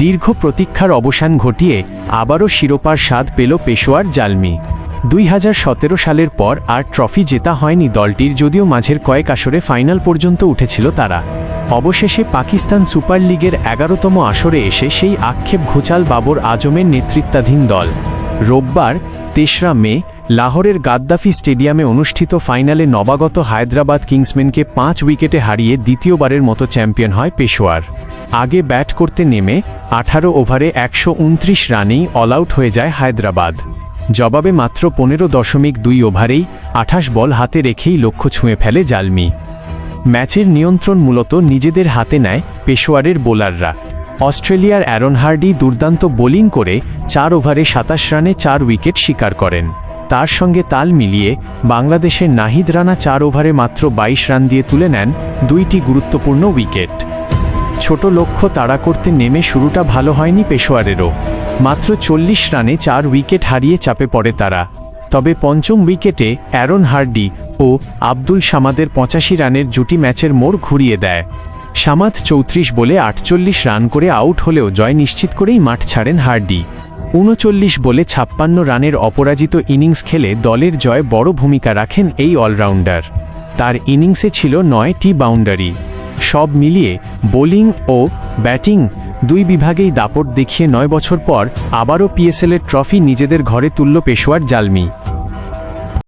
দীর্ঘ প্রতীক্ষার অবসান ঘটিয়ে আবারও শিরোপার স্বাদ পেল পেশোয়ার জালমি। 2017 সালের পর আর ট্রফি জেতা হয়নি দলটির, যদিও মাঝের কয়েক আসরে ফাইনাল পর্যন্ত উঠেছিল তারা। অবশেষে পাকিস্তান সুপার লিগের 11তম আসরে এসে সেই আক্ষেপ ঘোচাল বাবর আজমের নেতৃত্বাধীন দল। রোববার 3রা মে লাহোরের গাদ্দাফি স্টেডিয়ামে অনুষ্ঠিত ফাইনালে নবাগত হায়দ্রাবাদ কিংসম্যানকে 5 উইকেটে হারিয়ে দ্বিতীয়বারের মতো চ্যাম্পিয়ন হয় পেশোয়ার। আগে ব্যাট করতে নেমে 18 ওভারে 129 রানেই অল আউট হয়ে যায় হায়দ্রাবাদ। জবাবে মাত্র 15.2 ওভারেই 28 বল হাতে রেখেই লক্ষ্য ছুঁয়ে ফেলে জালমি। ম্যাচের নিয়ন্ত্রণ মূলত নিজেদের হাতে নেয় পেশোয়ারের বোলাররা। অস্ট্রেলিয়ার অ্যারন হার্ডি দুর্দান্ত বোলিং করে 4 ওভারে 27 রানে 4 উইকেট শিকার করেন। তার সঙ্গে তাল মিলিয়ে বাংলাদেশের নাহিদ রানা 4 ওভারে মাত্র 22 রান দিয়ে তুলে নেন 2টি গুরুত্বপূর্ণ উইকেট। ছোট লক্ষ্য তাড়া করতে নেমে শুরুটা ভালো হয়নি পেশোয়ারেরও। মাত্র 40 রানে 4 উইকেট হারিয়ে চাপে পড়ে তারা। তবে পঞ্চম উইকেটে অ্যারন হার্ডি ও আব্দুল সামাদের 85 রানের জুটি ম্যাচের মোড় ঘুরিয়ে দেয়। সামাদ 34 বলে 48 রান করে আউট হলেও জয় নিশ্চিত করেই মাঠ ছাড়েন হার্ডি। 39 বলে 56 রানের অপরাজিত ইনিংস খেলে দলের জয়ে বড় ভূমিকা রাখেন এই অলরাউন্ডার। তার ইনিংসে ছিল 9টি বাউন্ডারি। সব মিলিয়ে বোলিং ও ব্যাটিং 2 বিভাগেই দাপট দেখিয়ে 9 বছর পর আবারও পিএসএলের ট্রফি নিজেদের ঘরে তুলল পেশোয়ার জালমি।